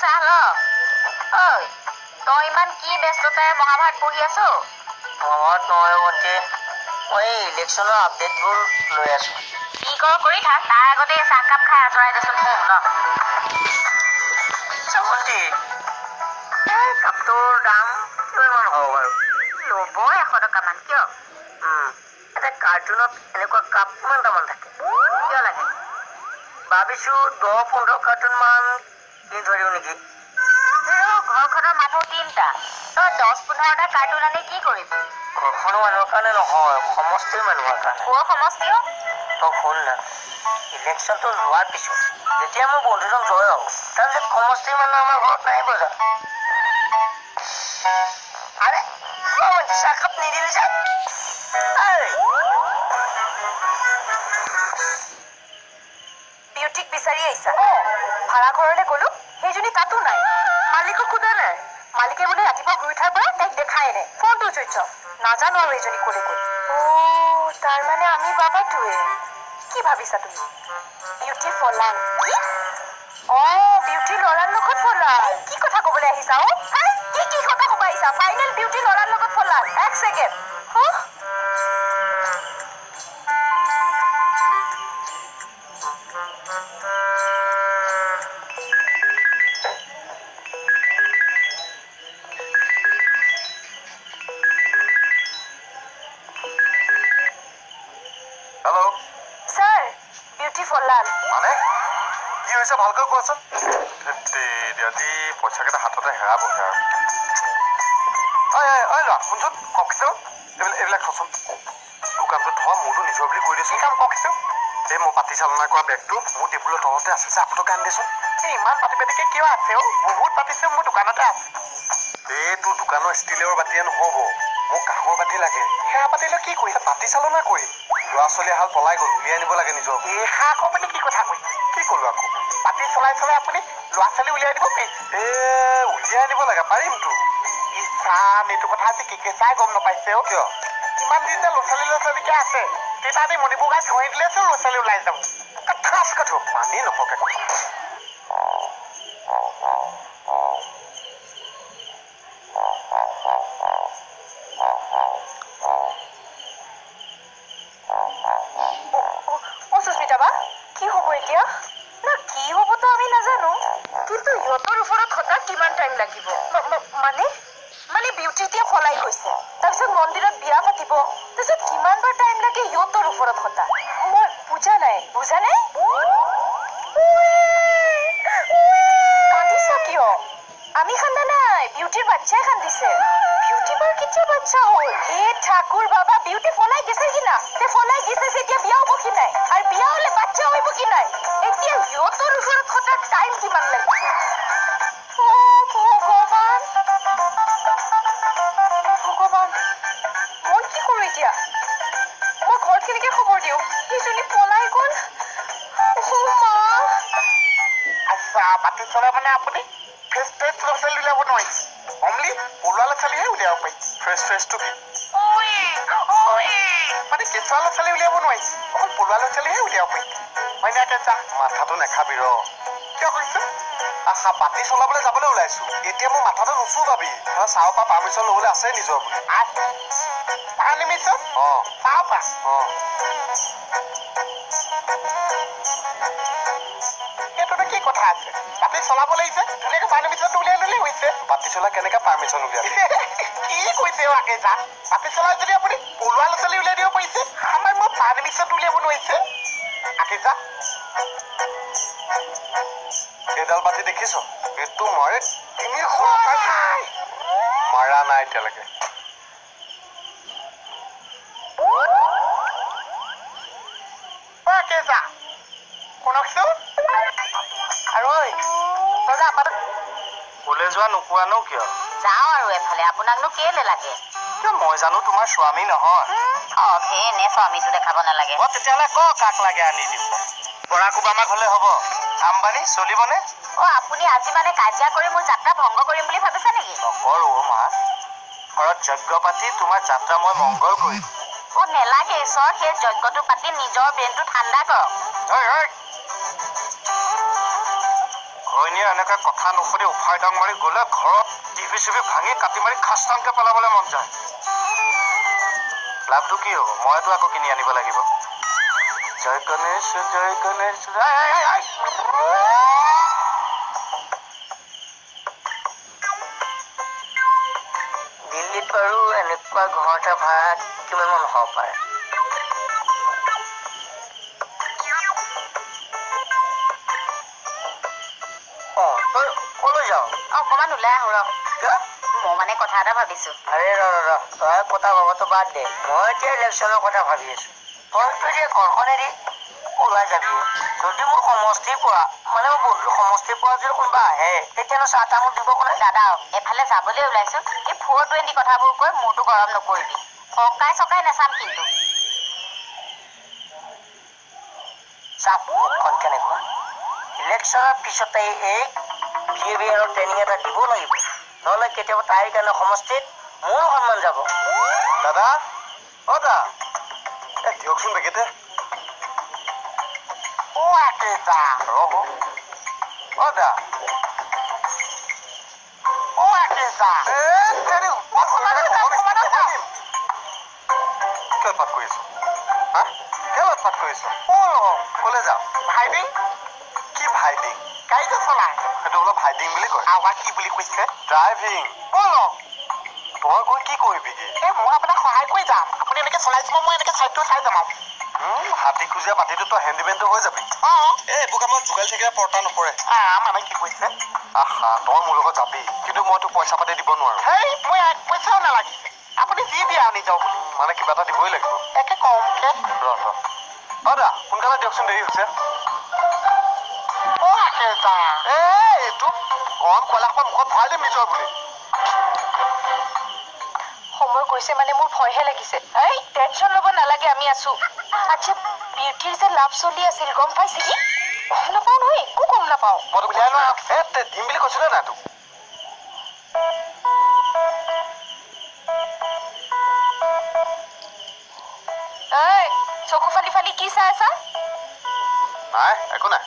চাহ ল ঐ তই ইমান কি ব্যস্ততাৰে মহাভাৰত পঢ়ি আছো মহাভাৰত নহয় ভণ্টি মই ইলেকশ্যনৰ আপডেটবোৰ লৈ আছো কি কৰ কৰি থাক তাৰ আগতে চাহকাপ খাই আঁতৰাই দেচোন শুন ন ভণ্টি কাপটোৰ দাম কিমান হ'ব বাৰু ল'ব 100 টকামান কিয় এটা কাৰ্টুনত এনেকুৱা কাপ কিমানটামান থাকে কিয় লাগে ভাবিছো 10-15 কাৰ্টুনমান কিনি থৈ দিওঁ নেকি ঘৰখনৰ মানুহ 3টা তই 10-15টা কাৰ্টুন আনি কি কৰিবি ঘৰখনৰ মানুহৰ কাৰণে নহয় সমষ্টিৰ মানুহৰ কাৰণে সমষ্টিও তই শুন না ইলেকশ্যনটো যোৱাৰ পিছত যেতিয়া মোৰ বন্ধুজন জয় হ'ব তাৰপিছত সমষ্টিৰ মানুহ আমাৰ ঘৰত নাহিব জানো আৰে চাহকাপ নিদিলি যে বিউটিক বিচাৰি আহিছা ভাড়া ঘৰলৈ গ'লো সেইজনী তাতো নাই মালিকক সোধা নাই মালিকে বোলে ৰাতিপুৱা শুই উঠাৰ পৰা তাইক দেখাই নাই ফোনটো চুইচ অফ নাজানো আৰু এইজনী ক'লে গ'ল তাৰ মানে আমি বাবাটোৱে কি ভাবিছা তুমি বিউটি ফলাল কি বিউটি ল'ৰাৰ লগত ফলাল কি কথা ক'বলৈ আহিছা কি কথা ক'ব আহিছা ফাইনেল বিউটি ল'ৰাৰ লগত ফলাল 1 ছেকেণ্ড হেল্ল' স্যাৰ বিউটি ফলাল মানে কি হৈছে ভালকৈ কোৱাচোন আজি পইচাকেইটা হাততে হেৰাবহে আৰু ঐ ল'ৰা শুনচোন কওকচোন এইবিলাক থচোন দোকানটো থ মোৰতো নিজৰ বুলি কৈ দিছোঁ কাম কওকচোন এই মই পাতি চালনা কৰা বেগটো মোৰ টেবুলৰ তলতে আছে যে আপোনালোকে আনি দেচোন ইমান পাতি পাতিকে কিয় আছে বহুত পাতিছে মোৰ দোকানতে আছে এইটো দোকানৰ ষ্টিলৰ বাতিয়ে নহ'ব মোক কাঁহৰ বাতি লাগে সেয়া পাতিলৈ কি কৰিছে পাতি চালনা কৰিম ল'ৰা ছোৱালী এহাল পলাই গ'ল উলিয়াই নিব লাগে নিজৰ আকৌ আপুনি কি কথা কৈছে কি ক'লো আকৌ পাতি চলাই চলাই আপুনি ল'ৰা ছোৱালী উলিয়াই দিব পাৰিছে উলিয়াই নিব লাগে পাৰিমতো ইছান এইটো কথা আজি কি চাই গম নাপাইছে কিয় ইমান দিন যে ল'ৰা ছোৱালীকে আছে তেতিয়া আমি মণিপুৰ গাই ধৰি দিলেচোন ল'ৰা ছোৱালী ওলাই যাব ঠাচ কথা পানী নপকে কথা সুস্মিতা বা কি হ'ব এতিয়া না কি হ'বতো আমি নাজানো কিন্তু ইহঁতৰ ওপৰত হঠাৎ কিমান টাইম লাগিব মানে বিউটি এতিয়া ফলাই গৈছে তাৰপিছত মন্দিৰত বিয়া পাতিব তাৰপিছত কিমানবাৰ টাইম লাগে ইহঁতৰ ওপৰত হঠাৎ মই বুজা নাই কান্দিছা কিয় আমি খান্দা নাই বিউটিৰ বাচ্চাই খান্দিছে বিউটি বাৰ কেতিয়া বাচ্চা হ'ল হে ঠাকুৰ বাবা বিউটি ফলাই গেছে কি না তে ফলাই গেছে এতিয়া বিয়া হ'ব কি নাই আৰু বিয়া হ'লে বাচ্চা হ'ব কি নাই এতিয়া ইহঁতৰ ওপৰত হঠাৎ টাইম কিমান লাগিব ভগৱান মই কি কৰোঁ এতিয়া মই ঘৰত কেনেকে খবৰ দিওঁ সেইজনী পলাই গ'ল আচ্ছা পাতি চলাই মানে আপুনি ফ্ৰেছ ল'ৰা ছোৱালী উলিয়াব নোৱাৰিছে অমলি পলোৱা ল'ৰা ছোৱালীহে উলিয়াব পাৰি ফ্ৰেছটো কি মানে কেঁচুৱা ল'ৰা ছোৱালী উলিয়াব নোৱাৰিছে অকল পলোৱা ল'ৰা ছোৱালীহে উলিয়াব পাৰি হয় নাই কেঁচা মাথাটো নেখাবি ৰ কিয় কৈছে আশা পাতি চলাবলৈ যাবলৈ ওলাইছো এতিয়া মোৰ মাথাটো নুচুবাবি চাহৰ পৰা পাৰ্মিশ্যন ল'বলৈ আছে নিজৰ বুলি পাৰ্মিশ্যন চাহৰ পৰা এইটোতো কি কথা আছে পাতি চলাব লাগিছে ধুনীয়াকৈ পাৰ্মিশ্যনটো উলিয়াই ল'লেই হৈছে পাতি চলা কেনেকৈ পাৰ্মিশ্যন উলিয়ালে কি কৈছে আকেজা পাতি চলাই যদি আপুনি পলোৱা ল'ৰা ছোৱালী উলিয়াই দিব পাৰিছে আমাৰ মই পাৰ্মিশ্যনটো উলিয়াব নোৱাৰিছে আকেজা এইডাল বাতি দেখিছ এইটো মই 300 মাৰা নাই এতিয়ালৈকে আকেজা শুনকচোন আৰু ক'লে যোৱা নোপোৱা নো কিয় যাওঁ আৰু এফালে আপোনাকনো কেলে লাগে কিয় মই জানো তোমাৰ স্বামী নহয় এনে স্বামীটো দেখাব নালাগে তেতিয়াহ'লে কাক লাগে আনি দিম বৰাক ওবামাক হ'লে হ'ব আম্বানী চলিবনে আপুনি আজি মানে কাজিয়া কৰি মোৰ যাত্ৰা ভংগ কৰিম বুলি ভাবিছে নেকি নকৰো মা ঘৰত যজ্ঞ পাতি তোমাৰ যাত্ৰা মই মংগল কৰিম নেলাগে ঈশ্বৰ সেই যজ্ঞটো পাতি নিজৰ ব্ৰেইনটো ঠাণ্ডা কৰক ঘৈণীয়ে এনেকৈ কথা নুশুনি উফাই ডাং মাৰি গ'লে ঘৰত টিভি চিভি ভাঙি কাটি মাৰি খাস্তাংকৈ পেলাবলৈ মন যায়। লাভটো কি হ'ব? মইতো আকৌ কিনি আনিব লাগিব। জয় গণেশ জয় গণেশ। দিল্লীত বাৰু এনেকুৱা ঘৰ এটা ভাড়া কিমান মান হ'ব পাৰে? তই কলৈ যাওঁ? অকমান ওলাই আহো ৰ। মই মানে কথা এটা ভাবিছো। আৰে ৰ তই কথা ভবাটো বাদ দে। মই এতিয়া ইলেকশ্যনৰ কথা ভাবি আছো। তইতো এতিয়া ঘৰখন এৰি ওলাই যাবি। যদি মোৰ সমষ্টি পোৱা মানে মোৰ বন্ধু সমষ্টি পোৱা যদি কোনোবা আহে তেতিয়ানো চাহ তাহ মোক দিব কোনে? দাদা এফালে যাবলৈ ওলাইছো। এই 420 কথাবোৰ কৈ মোৰতো গৰম নকৰিবি। অকাই চকাই নাচাম কিন্তু। চাপ মুখখন কেনেকুৱা? ইলেকশ্যনৰ পিছতে এই বিহেভিয়াৰৰ ট্ৰেইনিং এটা দিব লাগিব। নহ'লে কেতিয়াবা তাইৰ কাৰণে সমষ্টিত মোৰ সন্মান যাব। দাদা দা দিয়কচোন বেগেতে। আকেইটা ৰ'ব দা আকেইটা কিয় পাত কৰি আছো? হা কিয় পাত কৰি আছো? ক'লে যাওঁ? ভাইটিং কি ভাইডিং? গাড়ীটো চলাই সেইটো অলপ ভাইডিং বুলি কয়। আৱা কি বুলি কৈছে? ড্ৰাইভিং। ব'লক তই গৈ কি কৰিবিগে? মই আপোনাক সহায় কৰি যাম। আপুনি এনেকে চলাই যাব, মই এনেকে চাইডটো চাই যাম আৰু। হাতী খুজীয়া মাটিটো তই হেণ্ডিমেনটো হৈ যাবি। এইবোৰ কামত যোগালি থাকিলে পৰ্তা নপৰে। মানে কি কৈছে? আহা তই মোৰ লগত যাবি, কিন্তু মই তোক পইচা পাতি দিব নোৱাৰো। হেই মই এক পইচাও নালাগিছে। আপুনি যি দিয়ে আনি যাওক। মানে কিবা এটা দিবই লাগিব। একে কমকে দা সোনকালে দিয়কচোন, দেৰি হৈছে। এইটো গৰম কয়লাখন মুখত ভৰাই দিম নিজৰ বুলি। সময় গৈছে মানে মোৰ ভয়হে লাগিছে। এই টেনচন ল'ব নালাগে, আমি আছো। আচ্ছা বিউটিৰ যে লাভ চলি আছিল গম পাইছিলি? গম নাপাওঁ নহয়, একো গম নাপাওঁ। মই তোক উলিয়াই লোৱা দিম বুলি কৈছিলে নাই তোক? এই চকু ফালি ফালি কি চাই আছা? নাই একো নাই।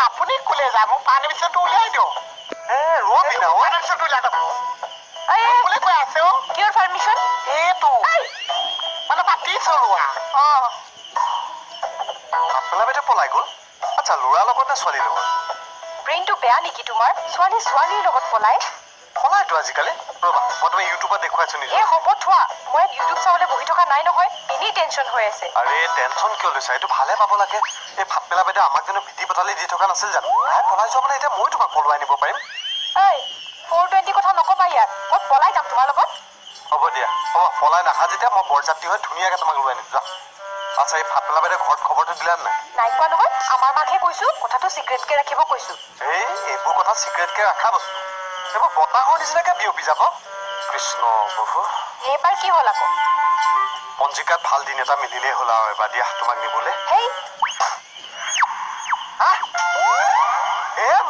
আপুনি কোলে যাব? পানী বিচনটো উলিয়াই দিয়ক। ৰবি না পানী বিচনটো উলিয়াই দিব। কোনে কৈ আছে কিয়ৰ পাৰ্মিশ্যন? এইটো মানে পাতি চলোৱা। পেলা বাইদেউ পলাই গ'ল। আচ্ছা ল'ৰাৰ লগত নে ছোৱালীৰ লগত? ব্ৰেইনটো বেয়া নেকি তোমাৰ? ছোৱালীৰ লগত পলাই? পলাইতো আজিকালি। ৰ'বা মই তুমি ইউটিউবত দেখুৱাইছো নিজৰ। এই হ'ব থোৱা, মই ইউটিউব চাবলৈ বহি থকা নাই নহয়। এনেই টেনচন হৈ আছে। আৰে টেনচন কিয় লৈছা? এইটো ভালে পাব লাগে। এই ভাত পেলা বাইদেউ আমাক জানো ভীতি পতালি দি থকা নাছিল জানো? তাই পলাই যোৱা মানে এতিয়া মই তোমাক পলুৱাই নিব পাৰিম। এই 420 কথা নকবা ইয়াত। মই পলাই যাম তোমাৰ লগত। হ'ব দিয়া, হ'ব পলাই নাহা যেতিয়া মই বৰযাত্ৰী হৈ ধুনীয়াকৈ তোমাক লৈ আনিম। যোৱা। আচ্ছা এই ভাত পেলা বাইদেউ ঘৰত খবৰটো দিলা নাই? নাই কোৱা নহয়, আমাৰ মাকহে কৈছো। কথাটো চিক্ৰেটকে ৰাখিব কৈছো। এইবোৰ কথা চিক্ৰেটকে ৰখা বস্তু। এইবোৰ বতাহৰ নিচিনাকে বিয়পি যাব। কৃষ্ণ প্ৰভু, এইবাৰ কি হ'ল আকৌ? পঞ্জিকাত ভাল দিন এটা মিলিলেই হ'ল আৰু এবাৰ দিয়া তোমাক নিবলৈ। হেই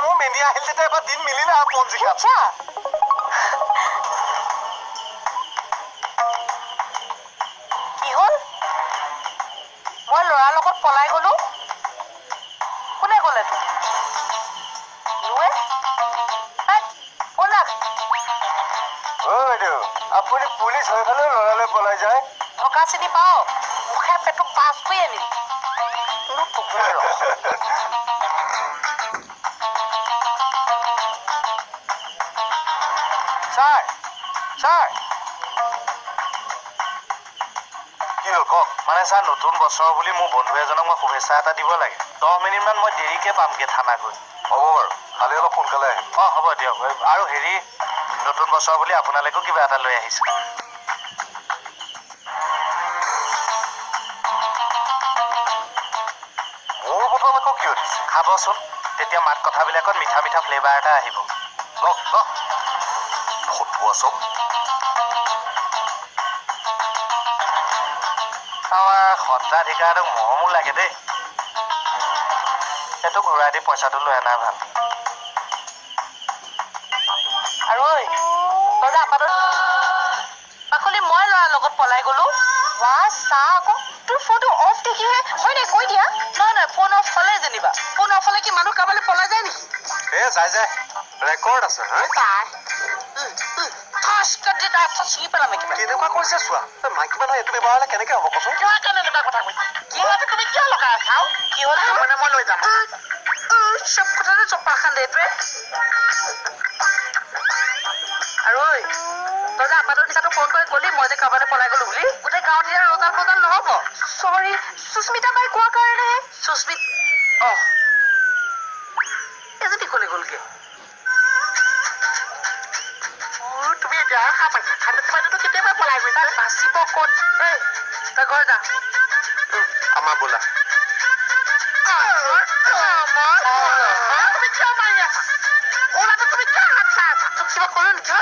মোৰ মেনিয়া আহিল যেতিয়া এবাৰ দিন মিলিলে আৰু পঞ্জিকাত। আচ্ছা কি হ'ল? মই ল'ৰাৰ লগত পলাই গলো। কোনে ক'লে তোক? বাইদেউ আপুনি পুলিচ হৈ পেলাই ল'ৰালৈ পলাই যায়? থকা চিনি পাওঁ, মুখে পেটটো পাছ কৰি আনিম। ছাৰ ছাৰ কি হ'ল কওক? মানে ছাৰ নতুন বছৰ বুলি মোৰ বন্ধু এজনক মই শুভেচ্ছা এটা দিব লাগে। 10 মিনিটমান মই দেৰিকে পামগে থানা গৈ। হ'ব বাৰু, কালি অলপ সোনকালে আহিম। হ'ব দিয়ক। আৰু হেৰি নতুন বছৰ বুলি আপোনালৈকো কিবা এটা লৈ আহিছোঁ। মোৰ বটল আকৌ কিয় দিছে? খাবচোন, তেতিয়া মাত কথাবিলাকত মিঠা মিঠা ফ্লেভাৰ এটা আহিব। ফটোৱা চব আমাৰ সত্ৰাধিকাৰটোক মৰমো লাগে দেই। সেইটো ঘূৰাই দি পইচাটো লৈ অনাই ভাল। আৰু ঐ তই যে আপাতত পাখলি মই ল'ৰাৰ লগত পলাই গলো। বাবা চা আকৌ তোৰ ফোনটো অফ দেখিহে হয় নাই কৈ দিয়া নাই ফোন অফ হ'লে যেনিবা ফোন অফ হ'লে কি মানুহ কাবালৈ পলাই যায় নেকি যায় ৰেকৰ্ড আছে হা কেনেকুৱা কৰিছে চোৱা মাইকী মানুহ এইটো ব্যৱহাৰ হ'লে কেনেকে হ'ব কচোন কিয় কাৰণে এনেকুৱা কথা কৈছা কি হ'লে তুমি কিয় লগাই আছাও কি হ'ল মানে মই লৈ যাম চব কথাতে চপা খান দে এইটোৱে আৰু ঐ তই যে আপাতৰ নিচাটো ফোন কৰি গলি মই যে কাবালৈ পলাই গলো বুলি গোটেই গাঁৱত ইয়াৰ ৰজাল বজাল নহ'ব চৰি সুস্মিতা বাই কোৱা কাৰণে সুস্মিত এজনী কলে গ'লগে তুমি এতিয়া খা পাইছা খান্দেচি বাইদেউটো কেতিয়াবা পলাই গৈছে বাচিব ক'ত তই ঘৰ যা আমাৰ বোলা তুমি কিয় মাৰি আছা ওলাটো তুমি কিয় হাত চাই আছা তোক কিবা ক'লো নেকি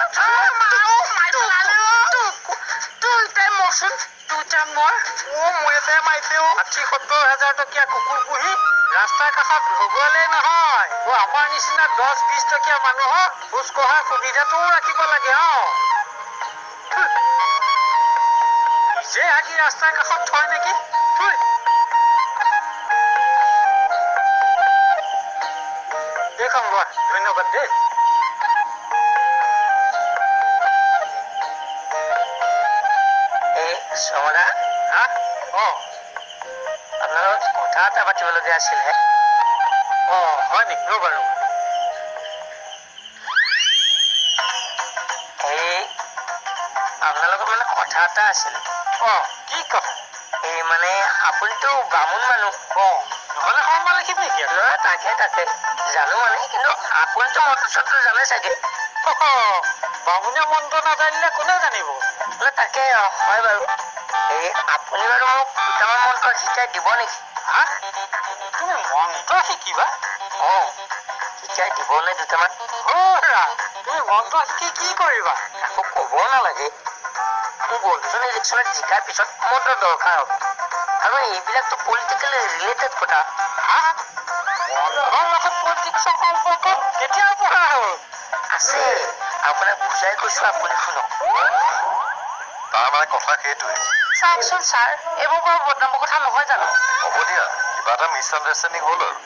টকীয়া কুকুৰ পুহি ৰাস্তাৰ কাষত ভগোৱালে নহয় আমাৰ নিচিনা 10-20 টকীয়া মানুহক খোজ কঢ়াৰ সুবিধাটোও ৰাখিব লাগে নিজে আজি ৰাস্তাৰ কাষত থয় নেকি দেখোন লোৱা ধন্যবাদ দেই চমৰা আপোনাৰ কথা এটা পাতিবলগীয়া আছিলে হয় নেকি বাৰু আপোনালোকৰ মানে কথা এটা আছিলে কি কথা এই মানে আপুনিতো বামুণ মানুহ নহ'লে সময় লিখিব নেকি তাকে জানো মানে কিন্তু আপুনিতো মন্ত্ৰ চন্ত্ৰ জানে চাগে বামুণে মন্ত্ৰ নাজানিলে কোনে জানিব বোলে তাকে হয় বাৰু এই আপুনি বাৰু মোক দুটামান মন্ত্ৰ শিকাই দিব নেকি তুমি মন্ত্ৰ শিকিবা শিকাই দিবনে দুটামান তুমি মন্ত্ৰ শিকি কি কৰিবা আকৌ ক'ব নালাগে মোৰ বন্ধুজনে ইলেকশ্যনত জিকাৰ পিছত মন্ত্ৰ দৰকাৰ হ'ব আৰু এইবিলাকতো পলিটিকেল ৰিলেটেড কথা পলিটিক্সৰ সম্পৰ্ক কেতিয়াৰ পৰা হ'ল আছে আপোনাক বুজাই কৈছো আপুনি শুনক তাৰ মানে কথা সেইটোৱে চাওকচোন ছাৰ এইবোৰ বাৰু বদনামৰ কথা নহয় জানো হ'ব দিয়া কিবা এটা মিছ আণ্ডাৰষ্টেণ্ডিং হ'ল আৰু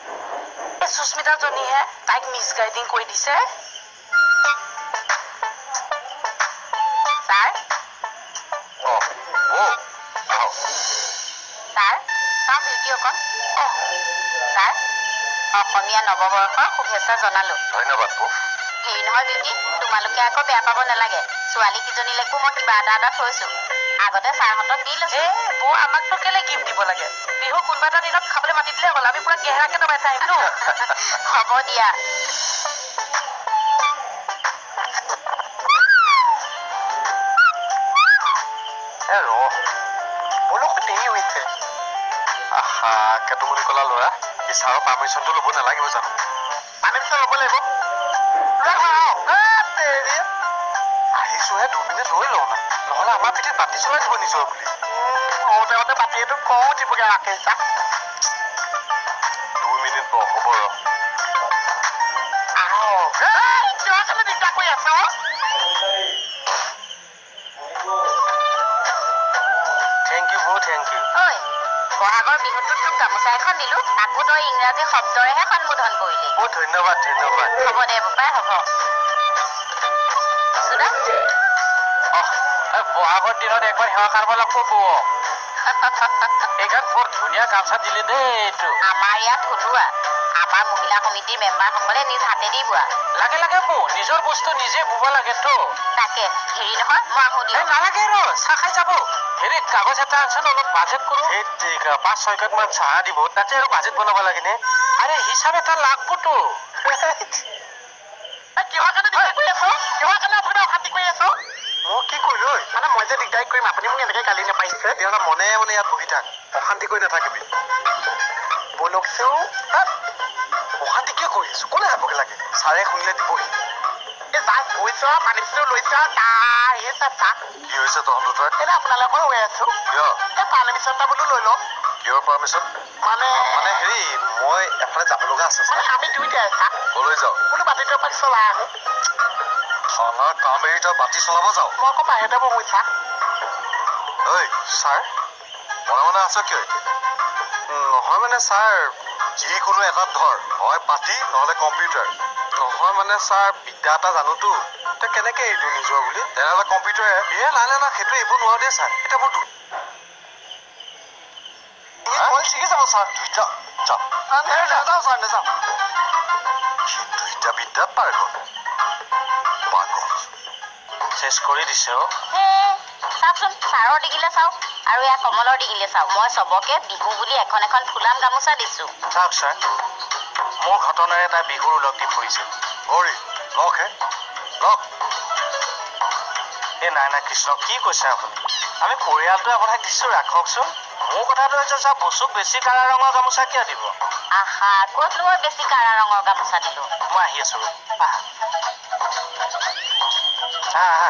এই সুস্মিতাজনীহে তাইক মিছ গাইডিং কৰি দিছে ছাৰ ছাৰ চাওক ভিডিঅ'কণ ছাৰ অসমীয়া নৱবৰ্ষৰ শুভেচ্ছা জনালো ধন্যবাদ হেৰি নহয় বিউটি তোমালোকে আকৌ বেয়া পাব নালাগে ছোৱালীকেইজনীলৈকো মই কিবা এটা থৈছো আগতে ছাৰহঁতক দি লৈছো বৌ আমাকতো কেলে গিফ্ট দিব লাগে বিহু কোনোবা এটা দিনত খাবলৈ মাতি দিলে হ'ল আমি পুৰা গেহেৰাকে দবাই চাই আহিম হ'ব দিয়া বলকো দেৰি হৈছে কেতু বুলি ক'লা ল'ৰা কি ছাৰৰ পাৰ্মিশ্যনটো ল'ব নালাগিব জানো পাৰ্মিশ্যন ল'ব লাগিব আহিছোহে 2 মিনিট ৰৈ লওঁ না নহ'লে আমাৰ পিঠিত পাতি চলাই দিব নিজৰ বুলি কওঁতে পাতিটো কওঁ দিবগৈ ৰাকেশ দা 2 মিনিট হ'ব দিগদাৰ কৰি আছ থেংক ইউ ঐ বহাগৰ বিহুটোত তোক গামোচা এখন দিলো তাকো তই ইংৰাজী শব্দৰেহে সম্বোধন কৰিলি ধন্যবাদ হ'ব দে বোপাই হ'ব বহাগৰ দিনত একবাৰ সেৱা খাব লাগিব এইখন বৰ ধুনীয়া গামোচা দিলে দেই এইটো আমাৰ ইয়াত থলুৱা আমাৰ মহিলা সমিতিৰ মেম্বাৰসকলে নিজ হাতেদি বোৱা লাগে বৌ নিজৰ বস্তু নিজে বুব লাগেতো তাকে হেৰি নহয় মই আহো দিওঁ নালাগে চাহ খাই যাব হেৰি কাগজ এটা আনচোন অলপ বাজেট কৰো 5-6 কাপ মান চাহ দিব তাতে আৰু বাজেট বনাব লাগে নে আৰে হিচাপ এটা লাগবতো কিহৰ কাৰণে আপুনি অশান্তি কৰি আছো মই কি কৰিলো মানে মই যে দিগদাৰি কৰিম আপুনি মোক এনেকে গালি নাপাইছে তেতিয়াহ'লে মনে ইয়াত বহি থাক অশান্তি কৰি নাথাকিবি বলকচোন অশান্তি কিয় কৰি আছো ক'লে যাবগে লাগে ছাৰে শুনিলে দিবহি কৈছ পানীটো লৈছ কি হৈছে তহঁত দুটাৰ আপোনালোকৰ হৈ আছো কিয় পাৰ্মিশ্যন এটা বোলো লৈ লওঁ কিহৰ পাৰ্মিশ্যন মানে হেৰি মই এফালে যাব লগা আছে আমি দুইটাই ক'লৈ যাওঁ বোলো বাতিটোৰ পৰা চলাই আহো থানাৰ কাম এৰি তই বাতি চলাব যাওঁ মই আকৌ বাহিৰতে বহো ঐ ছাৰ মনে মনে আছো কিয় এতিয়া নহয় মানে ছাৰ যিকোনো এটাত ধৰ হয় পাতি নহ'লে কম্পিউটাৰ নহয় মানে ছাৰ বিদ্যা এটা জানোতো তই কেনেকে এইটো নিজৰ বুলি তেনেহ'লে কম্পিউটাৰ নাই সেইটো এইবোৰ নোৱাৰো দেই ছাৰ এতিয়া মোৰ শিকি যাব ছাৰ দুইটা যাওঁ ছাৰ নাযাওঁ সি দুইটা বিদ্যাত পাৰ্গত চেছ কৰি দিছে চাওকচোন ছাৰৰ ডিঙিলে চাওক আৰু এয়া কমলৰ ডিঙিলে চাওক মই চবকে বিহু বুলি এখন এখন ফুলাম গামোচা দিছো চাওক ছাৰ মোৰ ঘটনাৰে তাই বিহুৰ লগ দি ফুৰিছিল গৌৰী লগ নাই কৃষ্ণ কি কৈছে আপুনি আমি পৰিয়ালটোৱে আপোনাক দিছো ৰাখকচোন মোৰ কথাটো হৈছে ছাৰ বস্তুক বেছি কাৰা ৰঙৰ গামোচা কিয় দিব আহা ক'তনো মই বেছি কাৰা ৰঙৰ গামোচা দিলো মই আহি আছো আহা